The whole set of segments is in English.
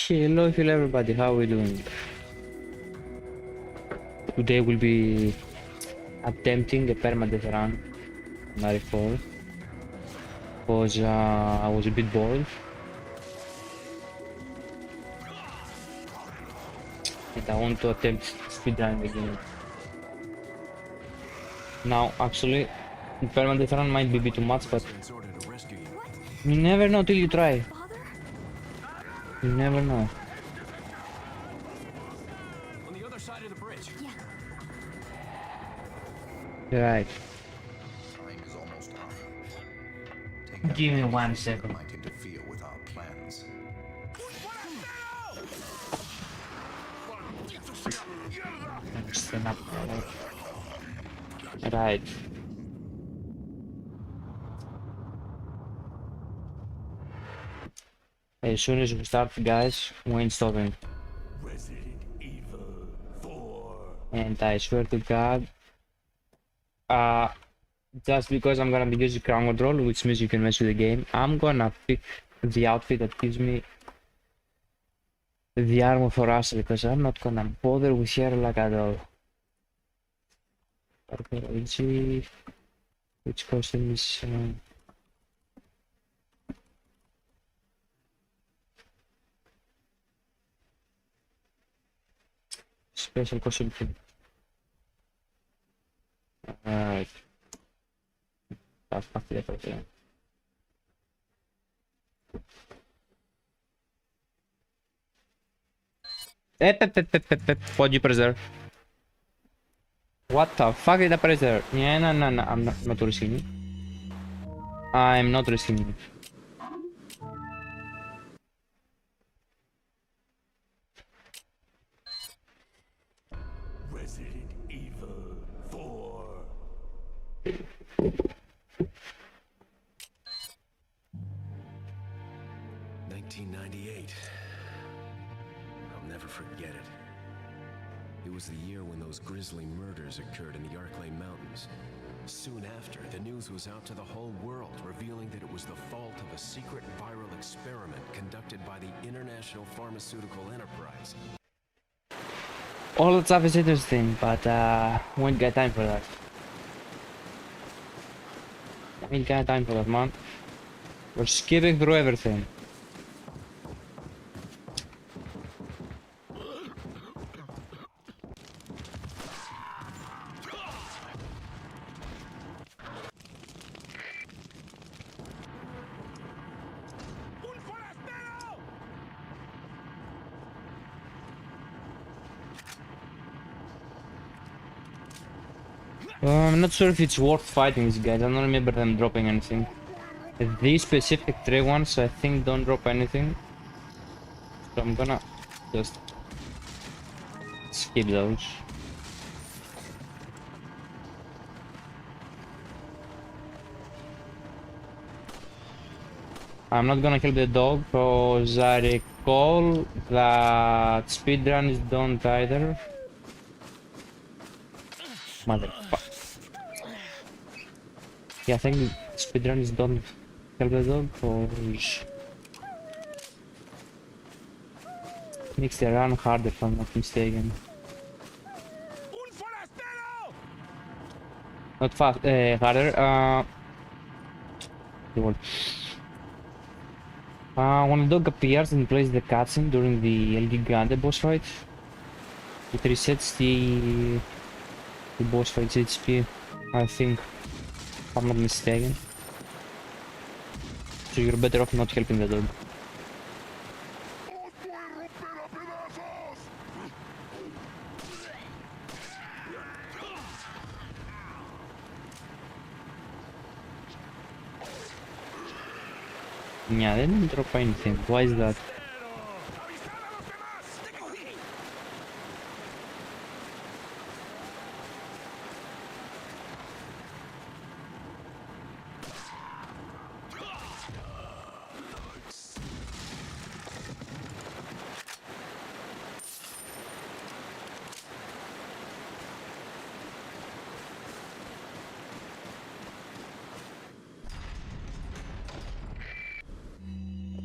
Hello everybody, how are we doing? Today we'll be attempting a permadeath run on RE4 because I was a bit bored and I want to attempt speedrunning the game. Now, actually, the permadeath run might be a bit too much, but you never know till you try. You never know. On the other side of the bridge. Right. Time is almost up. Give me 1 second. Might interfere with our plans. Stand up. Right. As soon as we start, guys, we ain't stopping. Resident Evil 4. And I swear to God, just because I'm gonna be using CrowdControl, which means you can mess with the game, I'm gonna pick the outfit that gives me the armor for us, because I'm not gonna bother with her like at all. RE4 OG, which costume is special costume. Alright. That's not the effort, yeah. What do you press there? What the fuck did I press there? Yeah, no, I'm not risking it. I'm not risking it. Resident Evil 4. 1998. I'll never forget it. It was the year when those grisly murders occurred in the Arklay Mountains. Soon after, the news was out to the whole world, revealing that it was the fault of a secret viral experiment conducted by the International Pharmaceutical Enterprise. All that stuff is interesting, but we ain't got time for that. We ain't got time for that, man. We're skipping through everything. I'm not sure if it's worth fighting these guys. I don't remember them dropping anything. These specific 3 ones, I think, don't drop anything. So I'm gonna just skip those. I'm not gonna kill the dog because I recall that speedruns don't either. Motherfucker. Yeah, I think speedruns don't kill the dog because makes the run harder if I'm not mistaken. Not fast, harder. The word. When a dog appears and plays the cutscene during the El Gigante boss fight, it resets the boss fight's HP, I think, if I'm not mistaken. So you're better off not helping the dog. Yeah, they didn't drop anything. Why is that?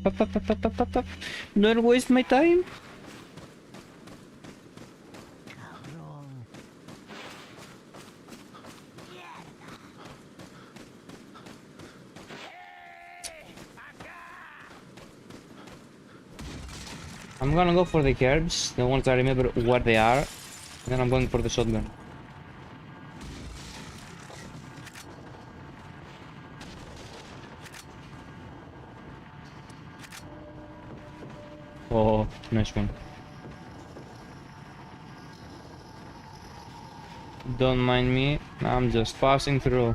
Up. Don't waste my time. I'm gonna go for the herbs, the ones I remember where they are, and then I'm going for the shotgun. Oh, nice one. Don't mind me, I'm just passing through.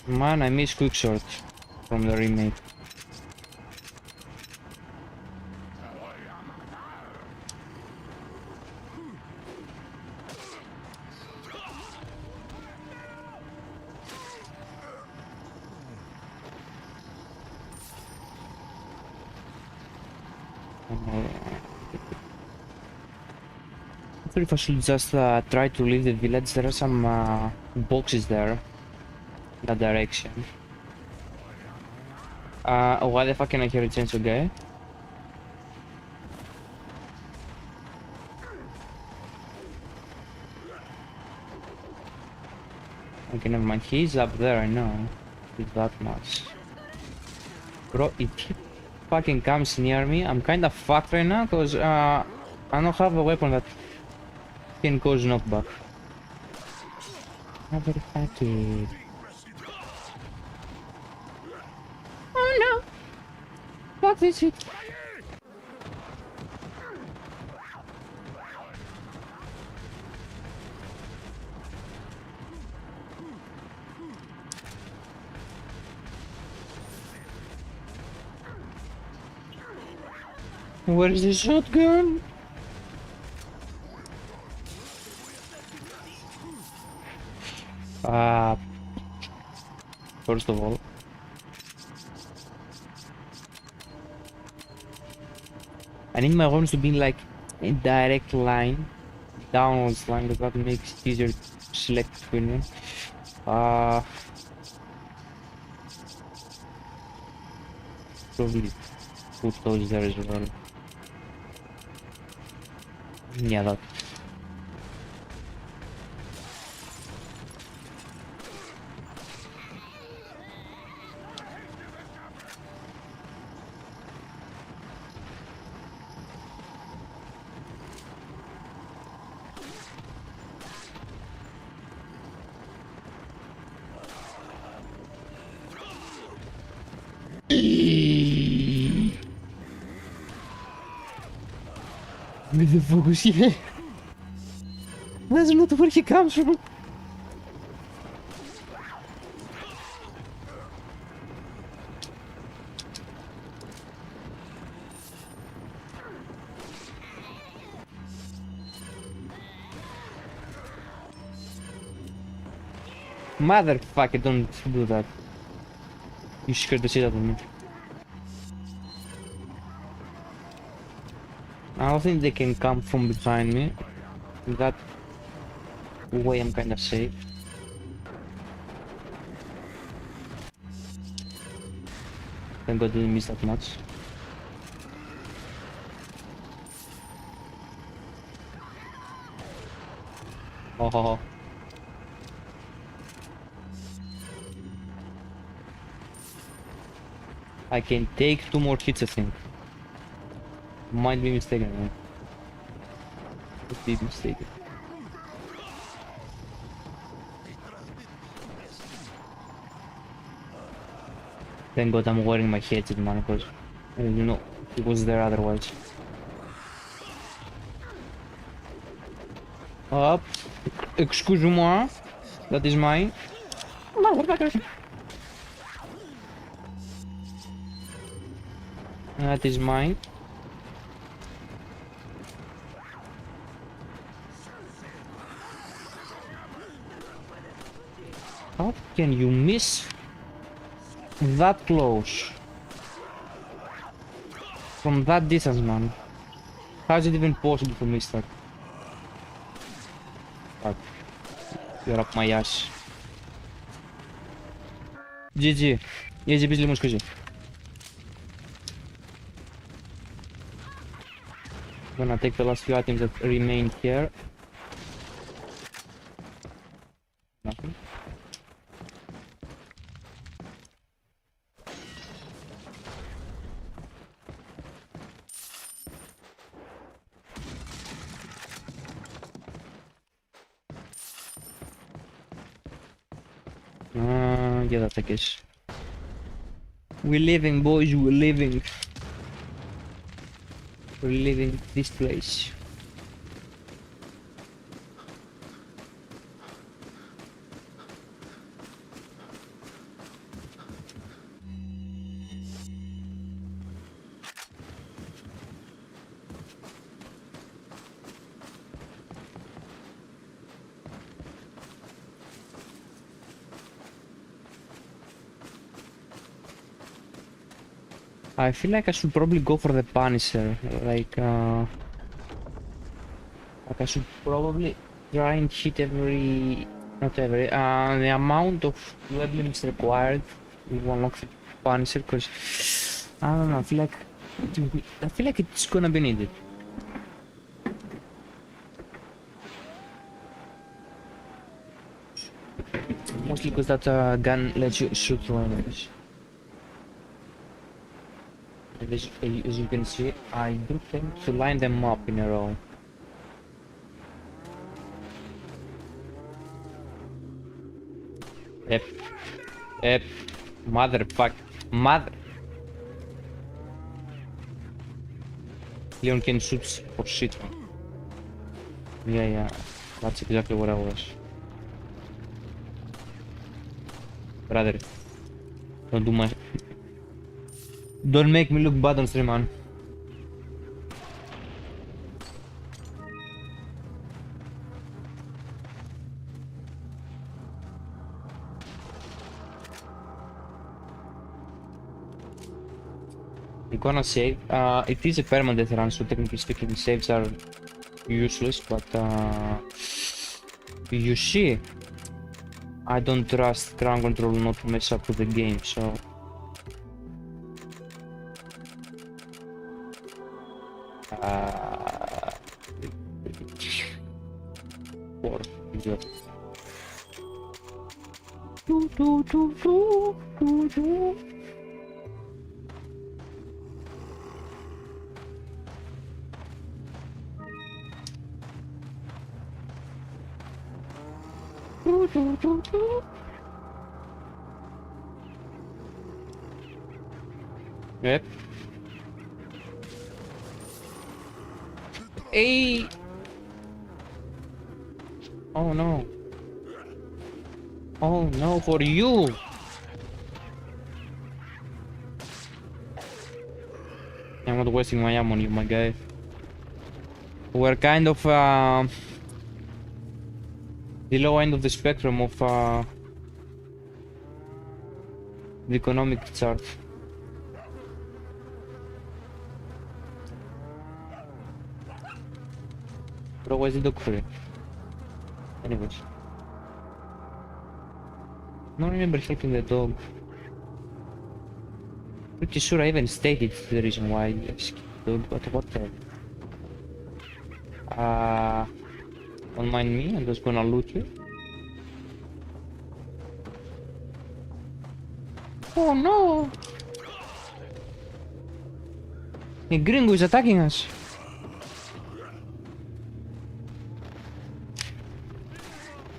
Man, I miss quickshot from the remake. I thought if I should just try to leave the village. There are some boxes there. That direction. Why the fuck can I hear a chainsaw guy? Okay, never mind. He's up there, I know. It's that much. Bro, if he fucking comes near me, I'm kinda fucked right now, cause I don't have a weapon that can cause knockback. Motherfucker. Oh no! Fuck this shit. Where is the shotgun? First of all, I need my weapons to be like a direct line, downwards line, because that makes it easier to select between them. Probably put those there as well. Yeah, that. With the focus here. That's not where he comes from. Motherfucker, don't do that. You scared the shit out of me. I don't think they can come from behind me. That way I'm kinda safe. Thank God I didn't miss that much. Oh. I can take 2 more hits, I think. Might be mistaken, man. Could be mistaken. Thank God I'm wearing my headset, man, because you know he was there otherwise. Up. Excuse-moi. That is mine. That is mine. How can you miss? that close. From that distance, man. How is it even possible to miss that? Fuck. You're up my ass. GG. Easy peasy lemon squeezy. Gonna take the last few items that remain here. Nothing. Yeah, that's the case. We're living, boys, we're living. We're leaving this place. I feel like I should probably go for the Punisher, like I should probably try and hit not every, the amount of web limits required to unlock the Punisher, because I don't know, I feel like it's gonna be needed. Mostly because that gun lets you shoot through enemies. And as you can see, I do tend to line them up in a row. Yep. Yep. Motherfuck. Mother. Leon can shoot for shit. Yeah. That's exactly what I was. Brother. Don't make me look bad on stream, man. I'm gonna save. It is a permanent run, so technically speaking, saves are useless. But you see, I don't trust ground control not to mess up with the game, so. Poor idiot. Yep. Hey. Oh no. Oh no, for you. I'm not wasting my ammo on you, my guy. We're kind of the low end of the spectrum of the economic chart. Bro, why is the dog free? Anyways. I don't remember helping the dog. Pretty sure I even stated the reason why I skipped the dog, but what the... Don't mind me, I'm just gonna loot you. Oh no! The gringo is attacking us!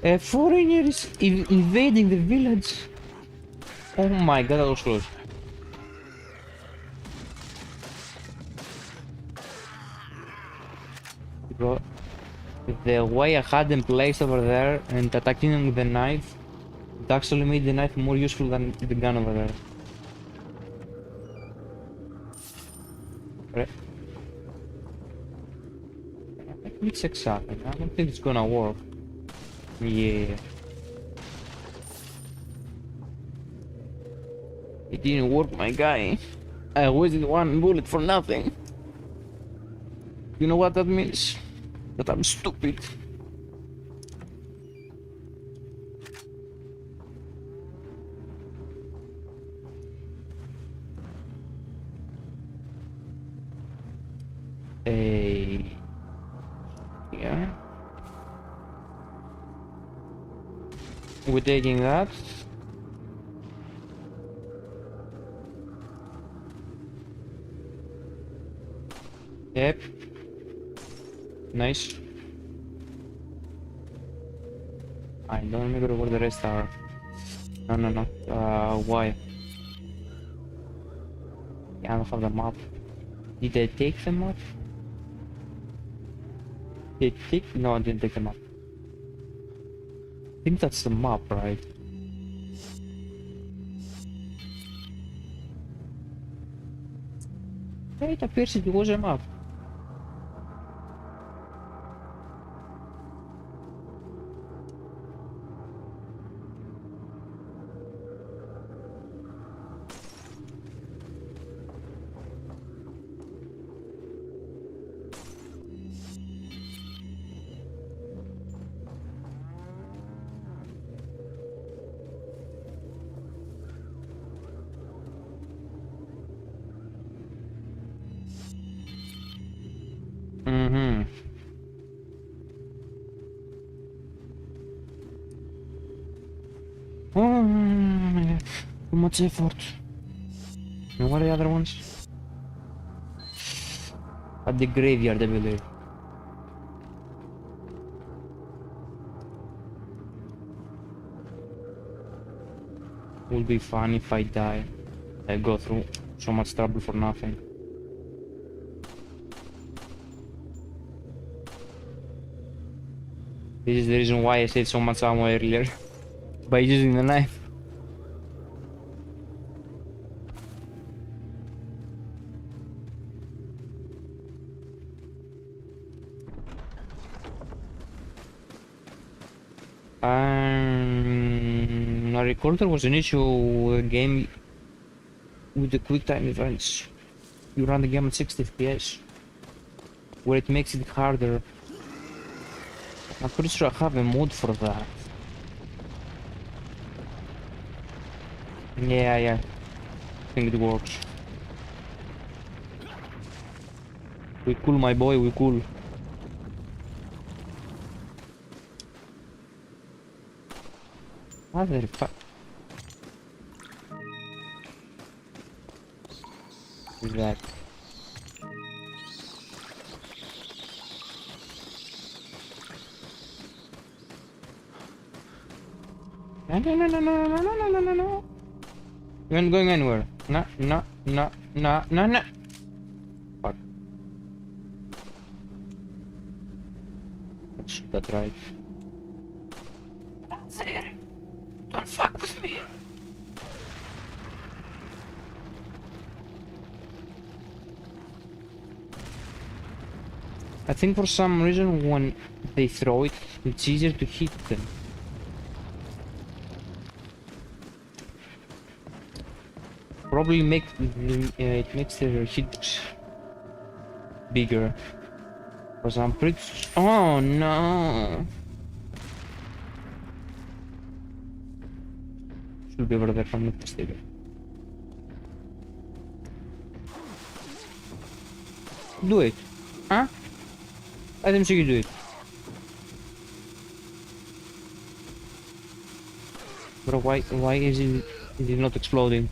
A foreigner is invading the village! Oh my god, that was close. Bro, the way I had them placed over there and attacking them with the knife, it actually made the knife more useful than the gun over there. Right. It's exactly. I don't think it's gonna work. Yeah. It didn't work, my guy. I wasted one bullet for nothing. You know what that means? That I'm stupid. Hey. Yeah. We're taking that. Yep. Nice. I don't remember where the rest are. No. Why? Yeah, I don't have the map. Did I take the map? Did I take? No, I didn't take the map. I think that's the map, right? Hey, it appears it was a map. Mm-hmm. Oh my god. Too much effort. And what are the other ones? At the graveyard, I believe. Will be fun if I die. I go through so much trouble for nothing. This is the reason why I saved so much ammo earlier. By using the knife. I recall there was an issue with the game with the quick time events. You run the game at 60 FPS, where it makes it harder. I'm pretty sure I have a mod for that. Yeah. I think it works. We cool, my boy, we cool. Motherfuck. Is that? No. You ain't going anywhere. No. Fuck. Let's shoot that right. That's it. Don't fuck with me. I think for some reason when they throw it, it's easier to hit them. Probably it makes their hits bigger. Cause I'm pretty. Oh no! Should be over there if I'm not mistaken. Do it, huh? I didn't see you do it. Bro, why is it not exploding?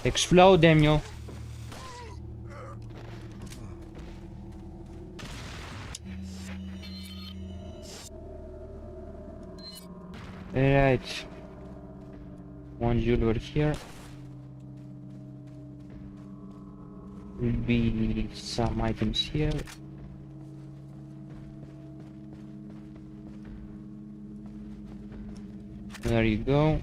Explode them, yo! Alright. One jewel over here. Will be some items here. There you go.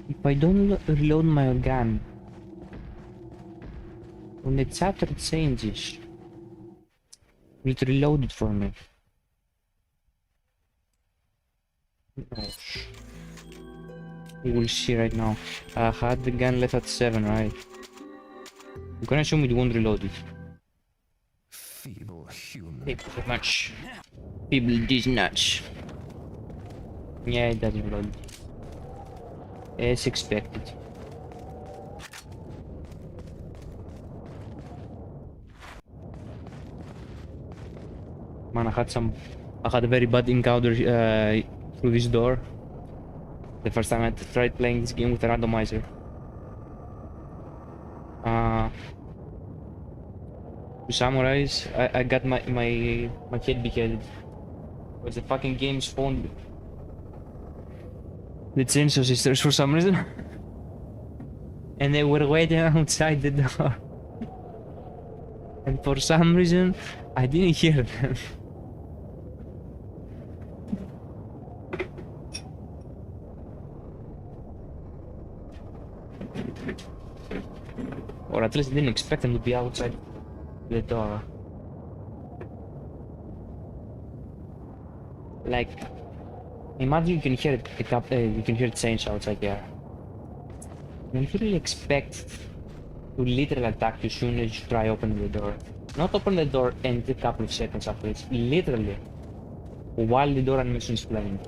If I don't reload my gun, when the chapter changes, will it reload it for me? No. We will see right now. I had the gun left at 7, right? I'm gonna assume it won't reload it. Feeble human. Thank you so much. People these nuts. Yeah, it doesn't reload. As expected. Man, I had a very bad encounter through this door. The first time I tried playing this game with a randomizer. To summarize, I got my head beheaded. It was the fucking game's phone. The Chainsaw Sisters for some reason. And they were waiting outside the door. And for some reason, I didn't hear them. Or at least I didn't expect them to be outside the door. Like, imagine you can hear it pick up, you can hear it chainsaw outside there. You really expect to literally attack you as soon as you try opening the door. Not open the door and a couple of seconds afterwards, literally, while the door animation is playing.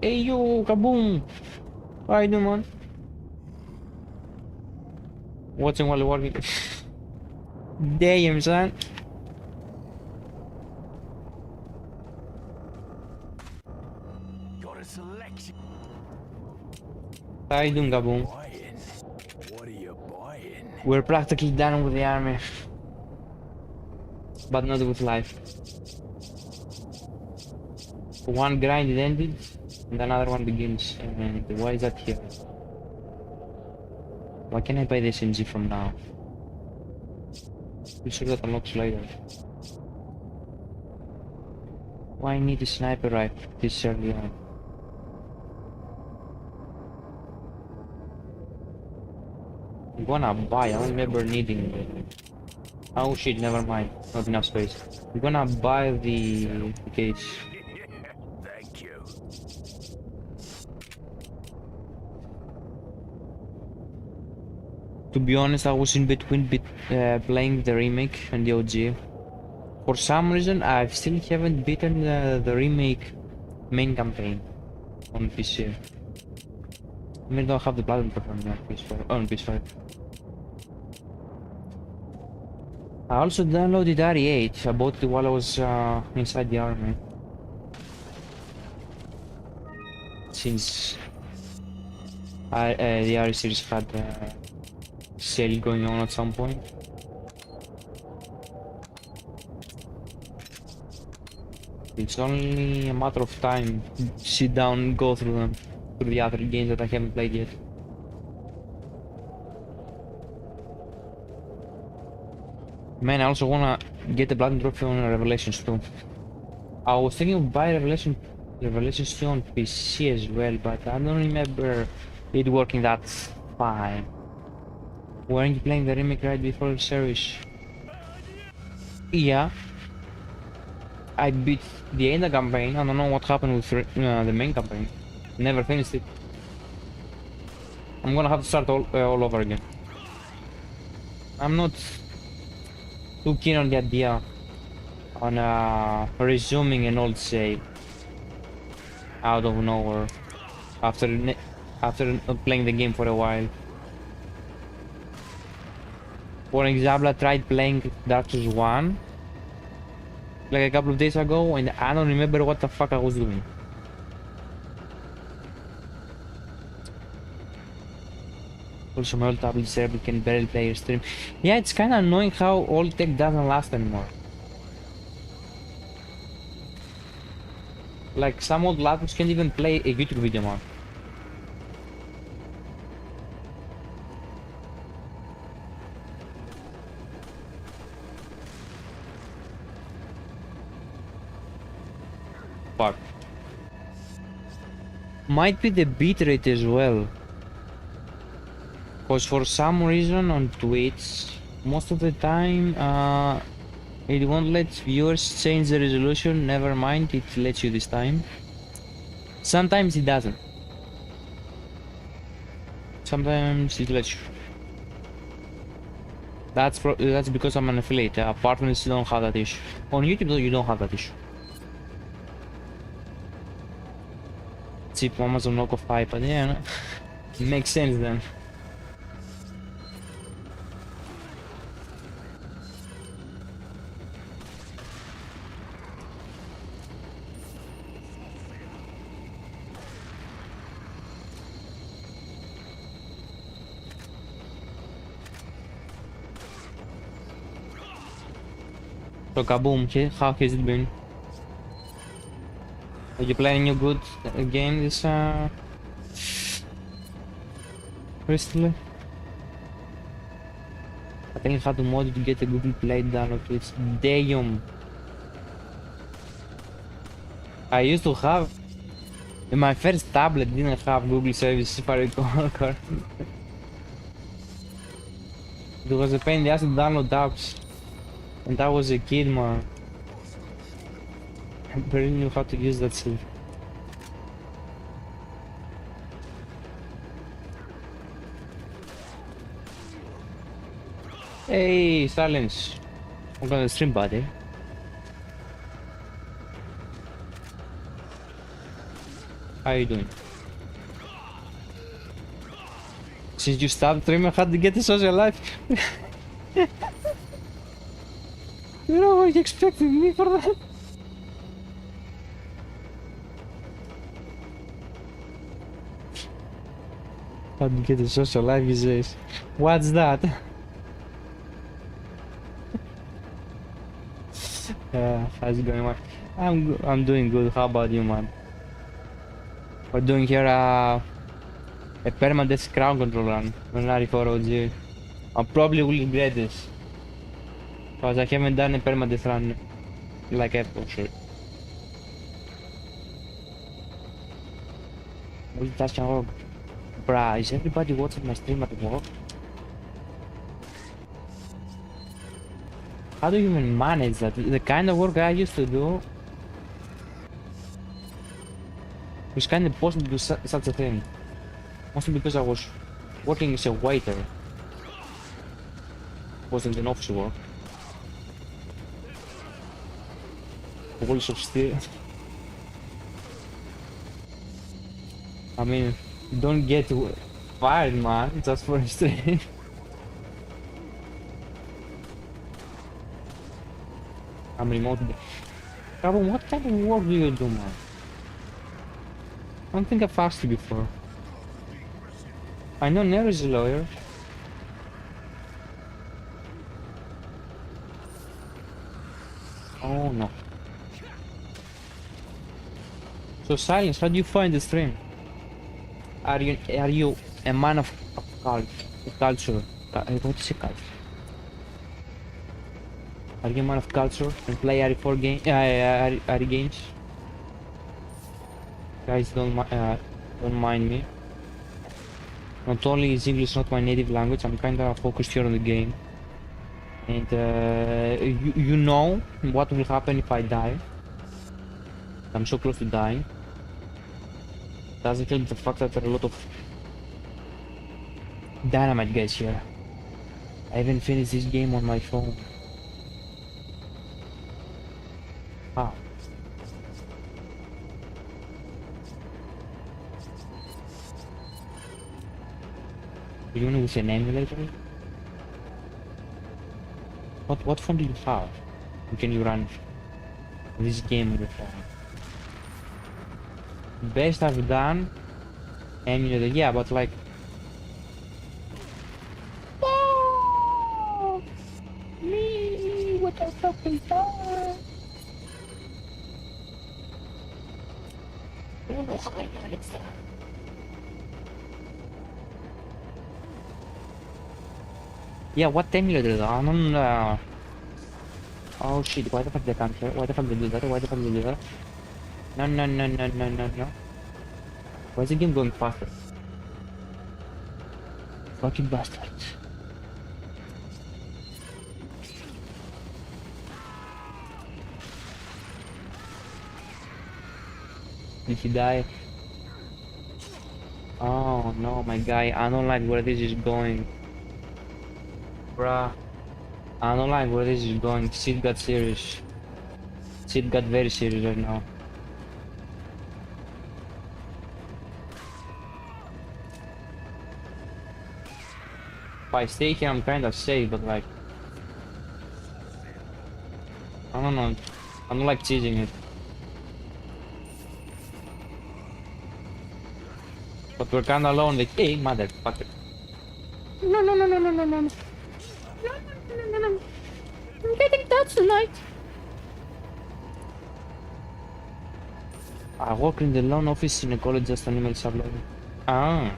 Hey yo, kaboom! How you doing, man? Watching while working. Damn, son. Got a selection. How you doing, kaboom? Buying. What are you buying? We're practically done with the army. But not with life. One grind is ended, and another one begins. And why is that here? Why can't I buy this SMG from now? I'm sure that unlocks later. Why I need a sniper rifle this early on? I'm gonna buy, I don't remember needing it. Oh shit, never mind. Not enough space. I'm gonna buy the case. Thank you. To be honest, I was in between playing the remake and the OG. For some reason, I still haven't beaten the remake main campaign on PC. Even though I have the Platinum performing on PS4, on PS5. I also downloaded RE8. I bought it while I was inside the army. Since the RE series had sale going on at some point. It's only a matter of time to sit down and go through them, through the other games that I haven't played yet. Man, I also wanna get the Platinum Trophy on Revelations too. I was thinking of buying Revelations 2 on PC as well, but I don't remember it working that fine. Weren't you playing the remake right before the series? Yeah. I beat the end of the campaign. I don't know what happened with the main campaign. Never finished it. I'm gonna have to start all over again. I'm not too keen on the idea on resuming an old save out of nowhere after playing the game for a while. For example, I tried playing Dark Souls 1 like a couple of days ago, and I don't remember what the fuck I was doing. Also, my old tablet server can barely play your stream. Yeah, it's kinda annoying how old tech doesn't last anymore. Like, some old laptops can't even play a YouTube video, man. part. Might be the bitrate as well. Because for some reason on Twitch, most of the time it won't let viewers change the resolution. Never mind, it lets you this time. Sometimes it doesn't. Sometimes it lets you. That's because I'm an affiliate. Partners don't have that issue. On YouTube though, you don't have that issue. Cheap Amazon knockoff iPad, yeah, no? It makes sense then. So kaboom, how has it been? Are you playing a good game this recently? I think I had to mod to get a Google Play download to its damn. I used to have in my first tablet didn't have Google service if I recall correctly. It was a pain in the ass to download apps. And I was a kid, man. I barely knew how to use that shit. Hey, silence. I'm gonna stream, buddy. How you doing? Since you stopped streaming, I had to get a social life. You know what you expected me for that? How to get a social life these days? What's that? How's it going, man? I'm doing good. How about you, man? We're doing here a PERMADEATH CrowdControl run on RE4 OG. I probably will regret this. Because I haven't done a PERMADEATH run like ever, for sure. Multitasking org. Bruh, is everybody watching my stream at work? How do you even manage that? The kind of work I used to do was kind of impossible to do such a thing. Mostly because I was working as a waiter. Wasn't an office work. Walls of steel. I mean, don't get fired, man, just for a stream. I'm remote. Carbon, what kind of work do you do, man? I don't think I've asked you before. I know Nero is a lawyer. Oh no. So Silence, how do you find the stream? Are you a man of culture? What is a culture? Are you a man of culture and play RE4 games? Guys, don't mind me. Not only is English not my native language, I'm kinda focused here on the game. And you know what will happen if I die. I'm so close to dying. Doesn't help the fact that there are a lot of dynamite guys here. I haven't finished this game on my phone. Wow. Even with an emulator? What phone do you have? And can you run this game with your phone? Best I've done emulator, yeah, but like me, what the fuck is that? I don't know how I got it. Yeah, what emulator? I don't know. Oh shit, why the fuck they can't hear? Why the fuck they do that? Why the fuck they do that? No, no, no, no, no, no, no. Why is the game going faster? Fucking bastard. Did he die? Oh no, my guy, I don't like where this is going. Bruh. I don't like where this is going. Shit got serious. Shit got very serious right now. If I stay here, I'm kinda safe, but like... I don't know. I don't like cheating it. But we're kinda alone, like, hey, motherfucker. No, no, no, no, no, no, no, no. No, no, no, no, no. I'm getting touched tonight. I work in the loan office in a college, just an email subloading. Ah.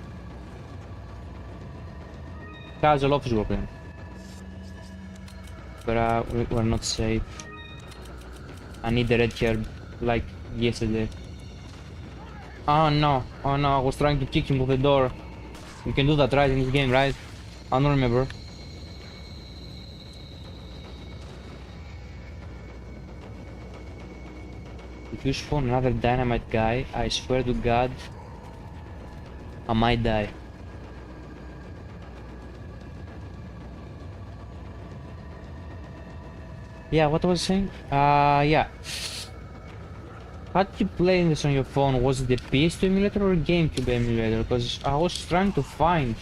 Casual office work then. But we're not safe. I need the red hair, like yesterday. Oh no, I was trying to kick him with the door. You can do that right in this game, right? I don't remember. If you spawn another dynamite guy, I swear to God, I might die. Yeah, what was I saying? Yeah. How did you play this on your phone? Was it the PS2 emulator or GameCube emulator? Because I was trying to find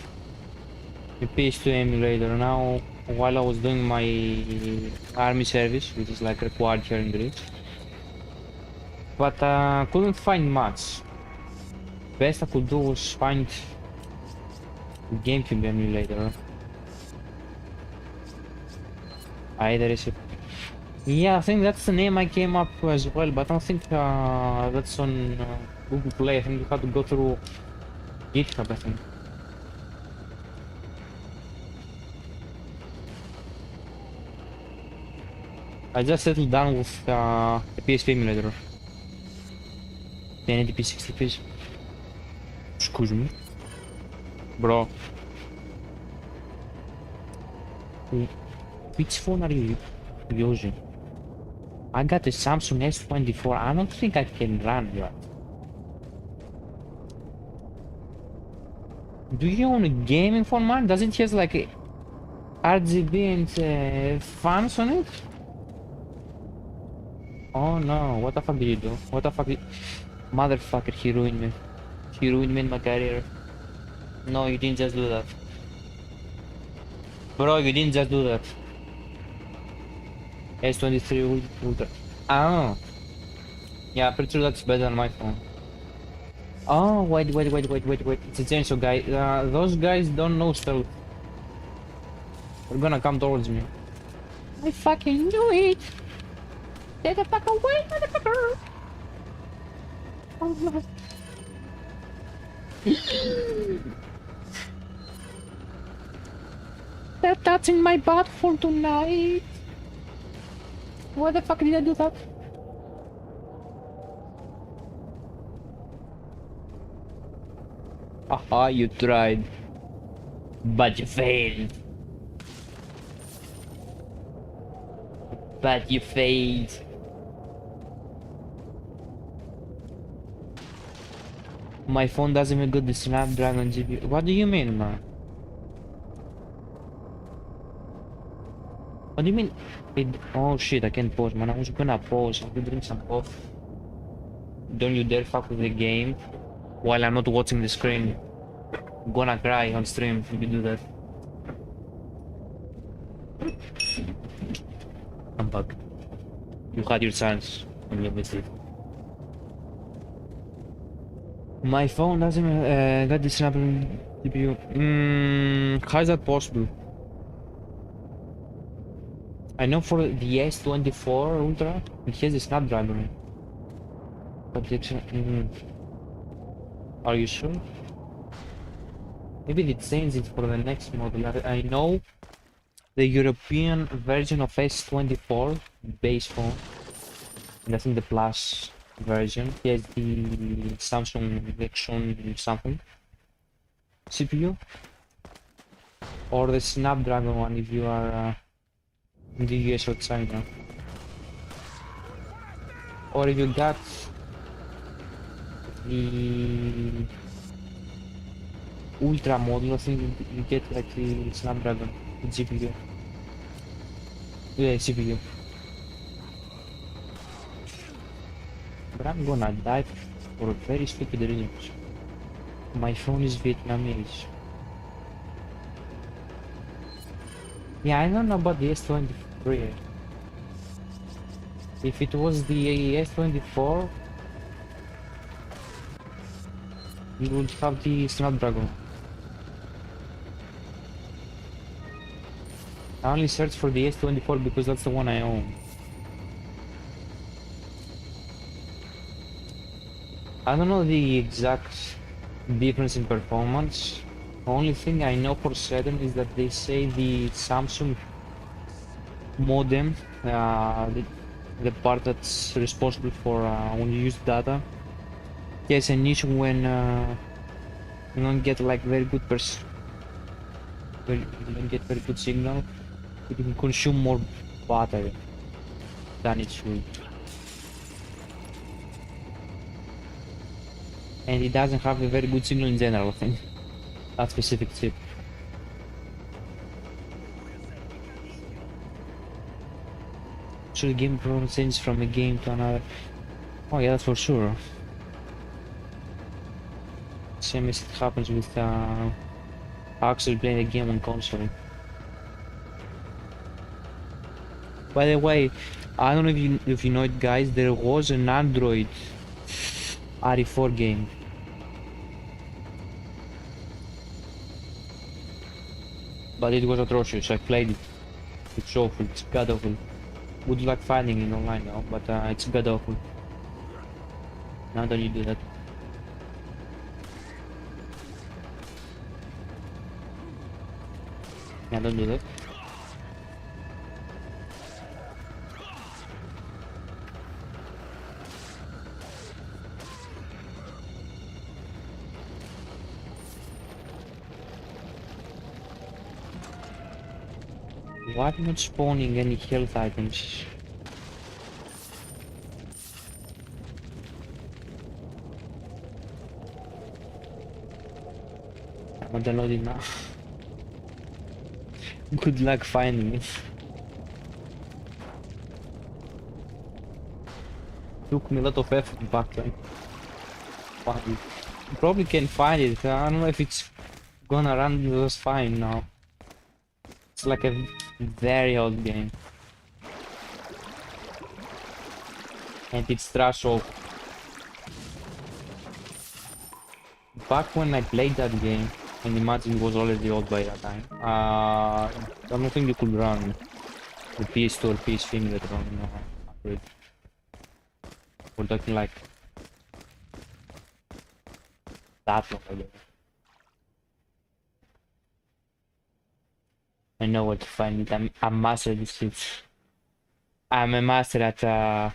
the PS2 emulator now while I was doing my army service, which is like required here in Greece. But couldn't find much. Best I could do was find the GameCube emulator. Either is it... Yeah, I think that's the name I came up with as well, but I don't think that's on Google Play. I think you have to go through GitHub, I think. I just settled down with the PSP emulator. 1080p 60 fps. Excuse me. Bro. Which phone are you using? I got a Samsung S24. I don't think I can run that. Do you own a gaming phone, man? Does it have like a RGB and fans on it? Oh no, what the fuck did you do? What the fuck did... Motherfucker, he ruined me. He ruined me in my career. No, you didn't just do that. Bro, you didn't just do that. S23 Ultra. Oh. Yeah, pretty sure that's better than my phone. Oh, wait. It's a chainsaw guy. Those guys don't know stealth. They're gonna come towards me. I fucking knew it! Get the fuck away, motherfucker! Oh no. They're touching my butt for tonight. Why the fuck did I do that? Haha, you tried. But you failed. But you failed. My phone doesn't even got the Snapdragon GPU. What do you mean, man? What do you mean? Oh shit, I can't pause, man. I was gonna pause. I'm gonna drink some coffee. Don't you dare fuck with the game while I'm not watching the screen. I'm gonna cry on stream if you do that. I'm back. You had your chance and you missed it. My phone doesn't got the Snapdragon GPU. How is that possible? I know for the S24 Ultra, it has the Snapdragon. But it's... Are you sure? Maybe they changed it for the next model. I know the European version of S24 base phone, and I think the Plus version. He has the Samsung Nexon something CPU, or the Snapdragon one if you are in the US or China. Or if you got the Ultra model, I think you get like the Snapdragon GPU. Yeah, CPU. But I'm gonna die for very stupid reasons. My phone is Vietnamese. Yeah, I don't know about the S23. If it was the S24, you would have the Snapdragon. I only searched for the S24 because that's the one I own. I don't know the exact difference in performance. The only thing I know for certain is that they say the Samsung modem, the part that's responsible for when you use data, has an issue when you don't get like very good you don't get very good signal. It can consume more battery than it should. And it doesn't have a very good signal in general, I think. That specific chip. So the game performance changes from a game to another. Oh yeah, that's for sure. Same as it happens with actually playing the game on console. By the way, I don't know if you know it, guys. There was an Android RE4 game. But it was atrocious. I played it. It's awful. It's god awful. Would like finding it online now, but it's god awful. Now don't you do that. Yeah, don't do that. Why not spawning any health items? I'm downloading now. Good luck finding it. Took me a lot of effort back then. Find it. You probably can find it. I don't know if it's gonna run just fine now. It's like a very old game. And it's trash old. Back when I played that game, and imagine it was already old by that time, I don't think you could run the PS2 or PS3 emulator on Android. We're talking like that long ago. I know where to find it. I'm a master at this shit. I'm a master at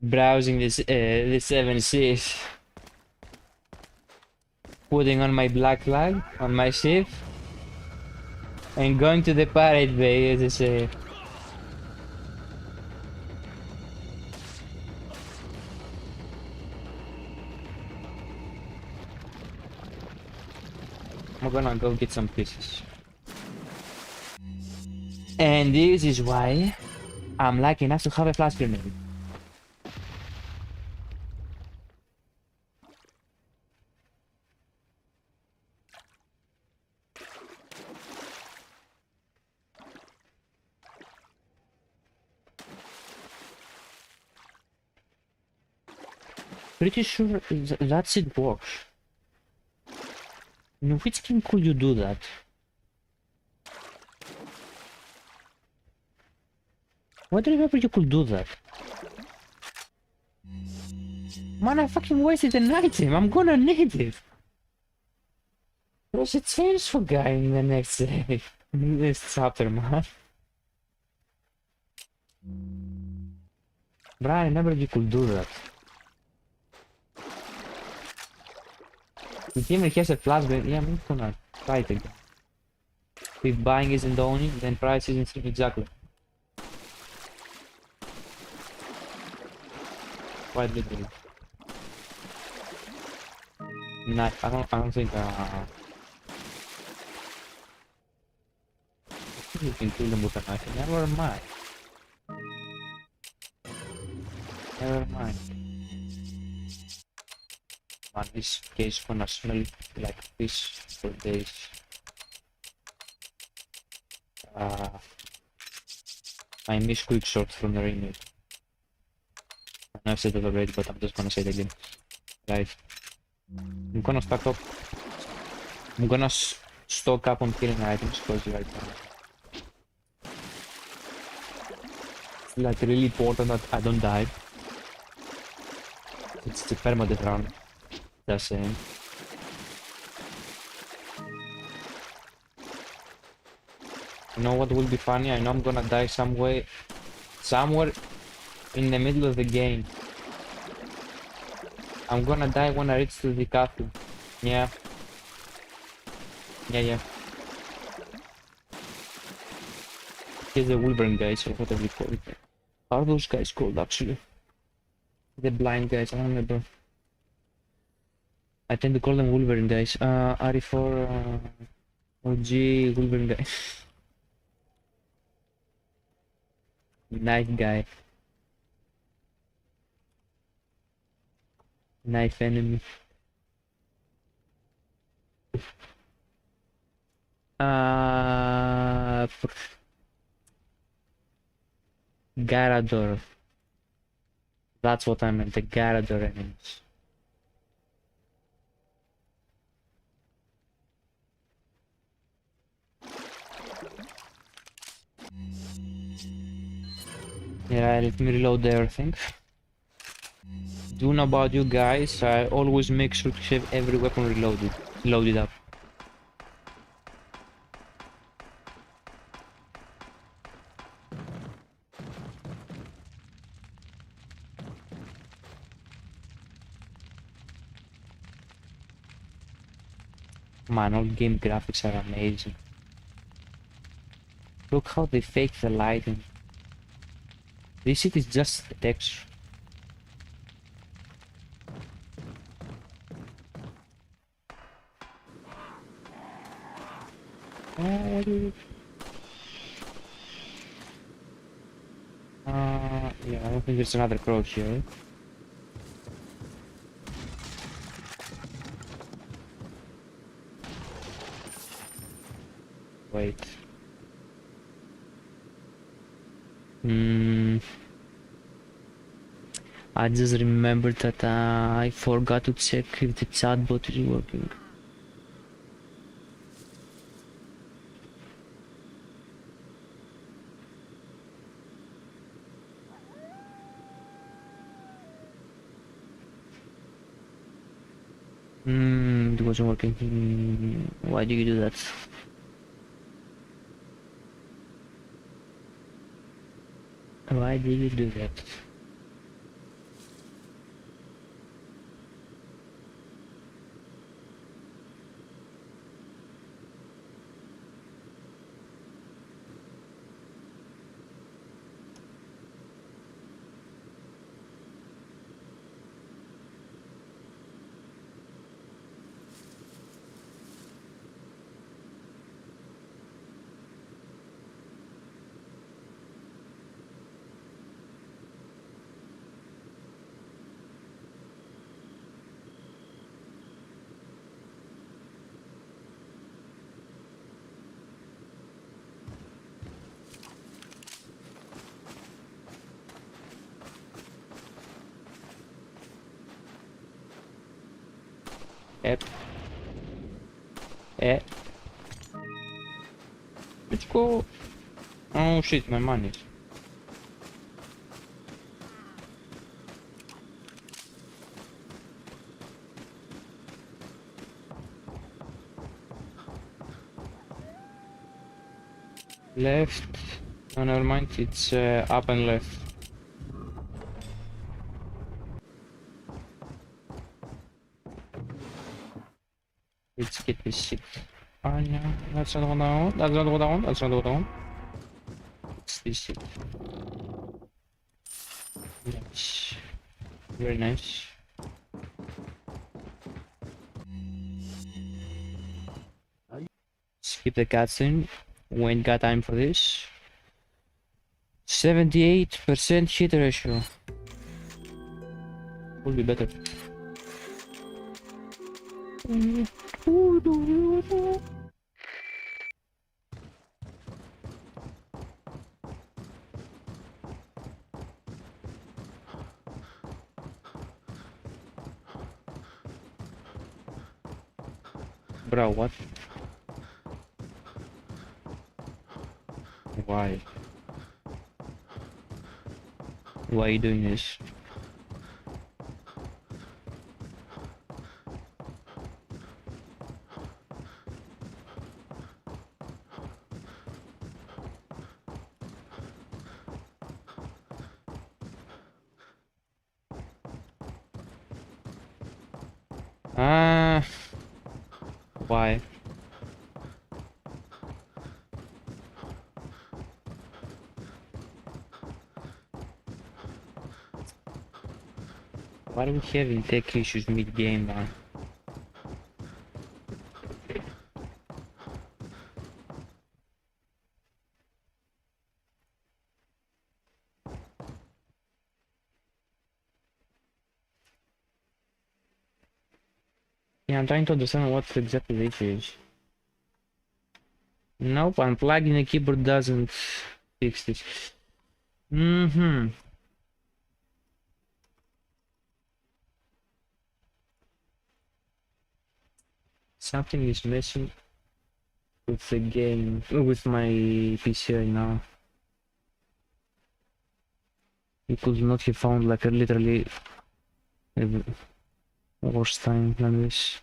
browsing the 7 Seas, putting on my black flag on my ship, and going to the pirate bay, as I say. I'm gonna go get some pieces. And this is why I'm lucky enough to have a flash grenade. Pretty sure that's it works. In which game could you do that? Why do you remember you could do that? Man, I fucking wasted an item. I'm gonna need it. There's a chainsaw guy in the next next chapter, man. But I remember you could do that. The team has a flashback. Yeah, I'm gonna try it again. If buying isn't owning, then price isn't safe. Exactly. Quite literally. Nah, I don't think you can kill them with a knife. Never mind. Never mind. Man, this case gonna smell like fish for days. I miss quick shots from the remake. I know I've said that already, but I'm just gonna say it again. Guys, I'm gonna stock up. I'm gonna stock up on killing items because right now it's like really important that I don't die. It's the permadeath run. Just saying. You know what will be funny? I know I'm gonna die somewhere in the middle of the game. I'm gonna die when I reach to the castle. Yeah. Yeah. Here's the Wolverine guys, or whatever you call it. How are those guys called actually? The blind guys, I don't remember. I tend to call them Wolverine guys. RE4 OG Wolverine guy. Knife guy. Knife enemy. Garador. That's what I meant, the Garador enemies. Yeah, let me reload everything. Don't know about you guys, I always make sure to have every weapon loaded up. Man, all game graphics are amazing. Look how they fake the lighting. This shit is just a texture. Yeah, I don't think there's another crow here. Wait. I just remembered that I forgot to check if the chatbot is working. It wasn't working. Why do you do that? Why did you do that? Yep. Yeah. Let's go. Oh shit, my money. Left. Oh, never mind. It's up and left. Let's get this shit. Oh no, that's not what I want. That's not what I want. That's not what I want. It's this shit. Nice. Very nice. Skip the cutscene. We ain't got time for this. 78% hit ratio. Would be better. Bro, what? Why? Why are you doing this? Why? Why are we having tech issues mid-game, man? Yeah, I'm trying to understand what exactly the issue is. Nope, unplugging the keyboard doesn't fix this. Something is messing with the game, with my PC right now. You could not have found like a literally a worse time than this.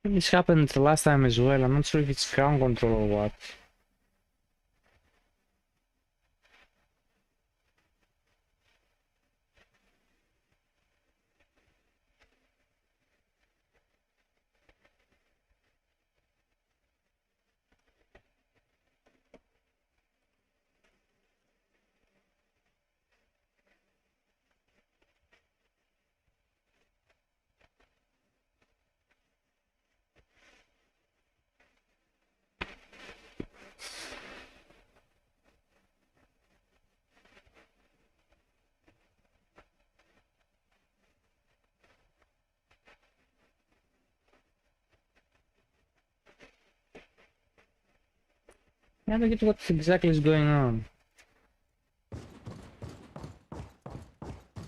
This happened the last time as well. I'm not sure if it's ground control or what. I don't get what exactly is going on.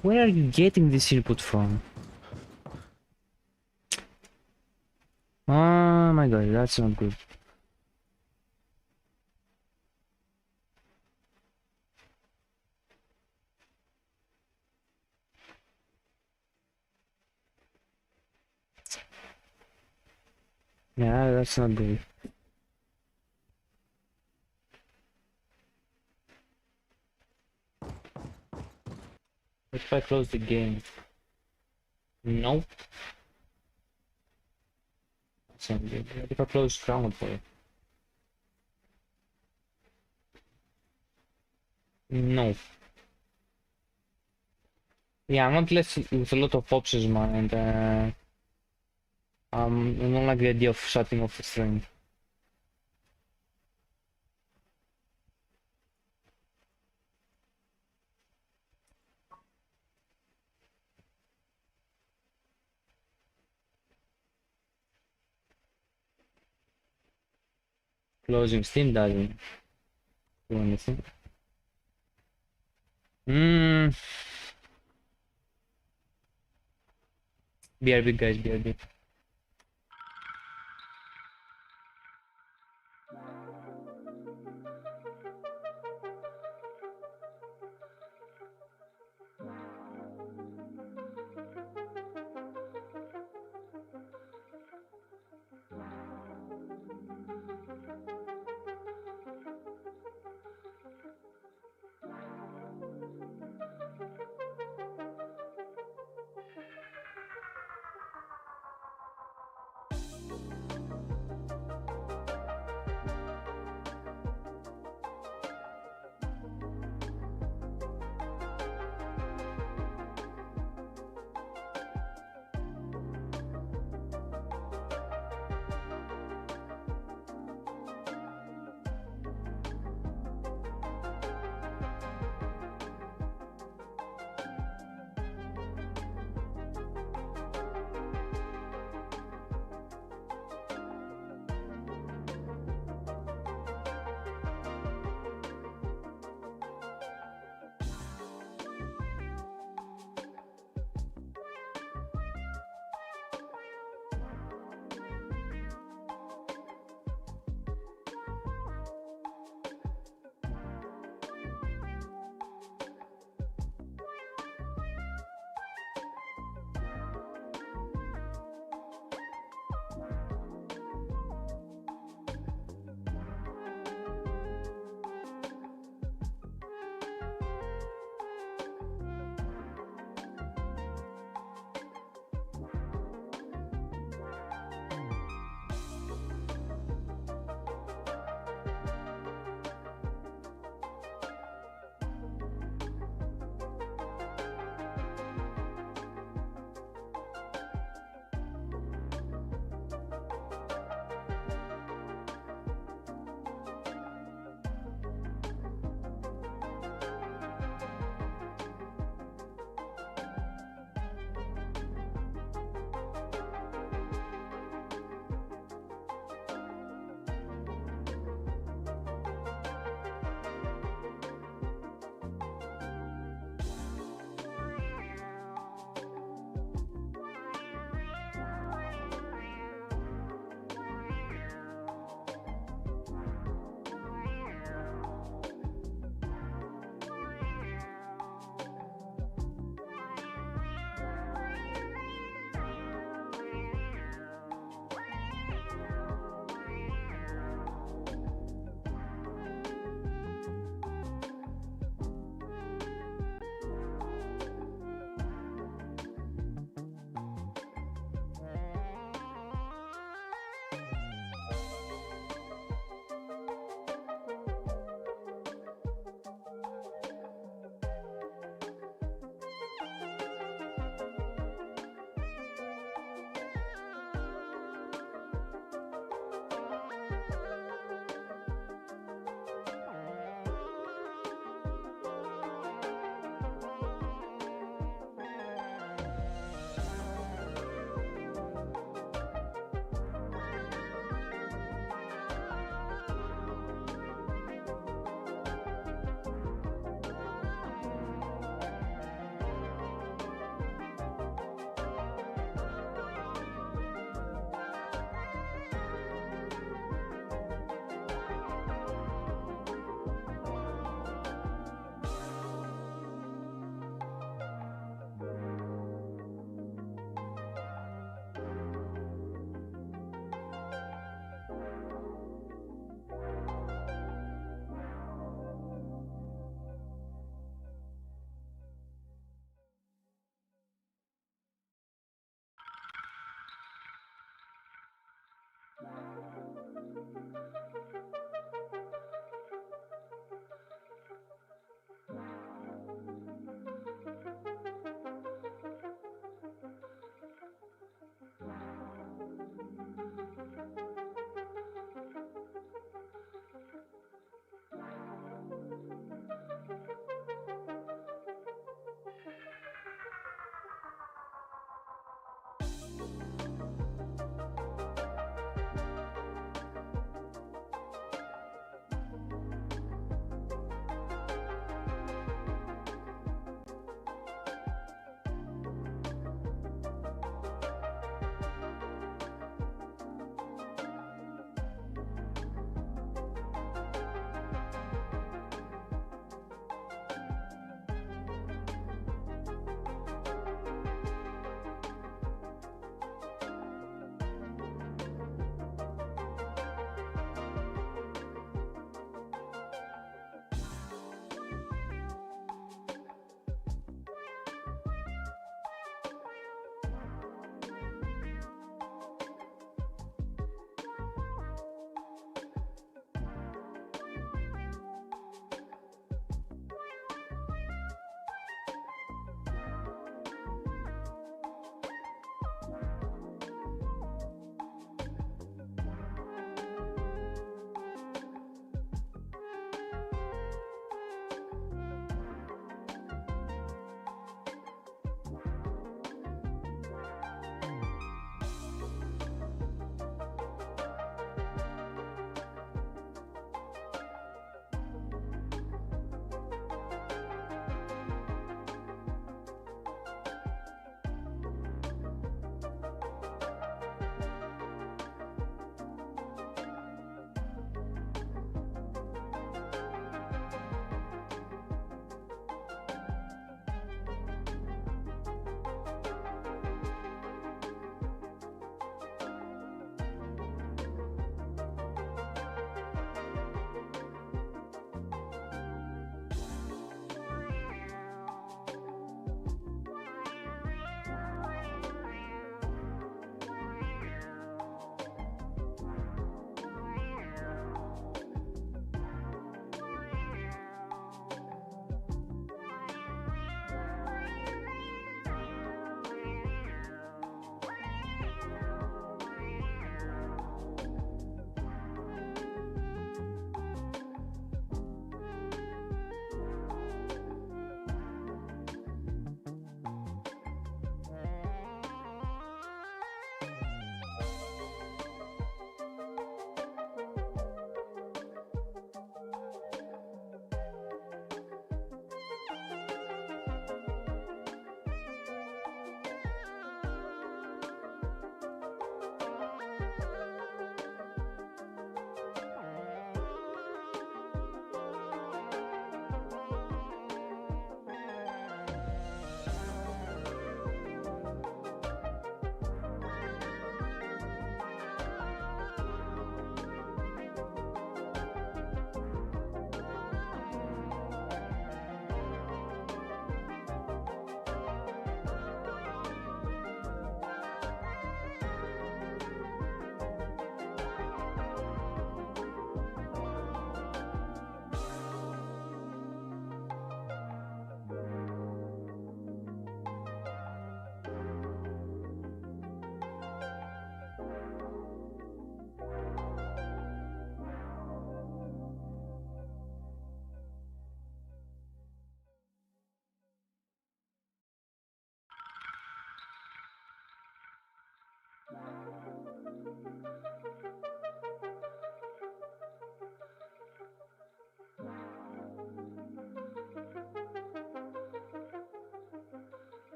Where are you getting this input from? Oh my god, that's not good. Yeah, that's not good. What if I close the game? Nope. That's not good. What if I close ground for it? No. Yeah, I'm not left with a lot of options, man, and I don't like the idea of shutting off the stream. Closing Steam doesn't do anything. BRB guys, BRB.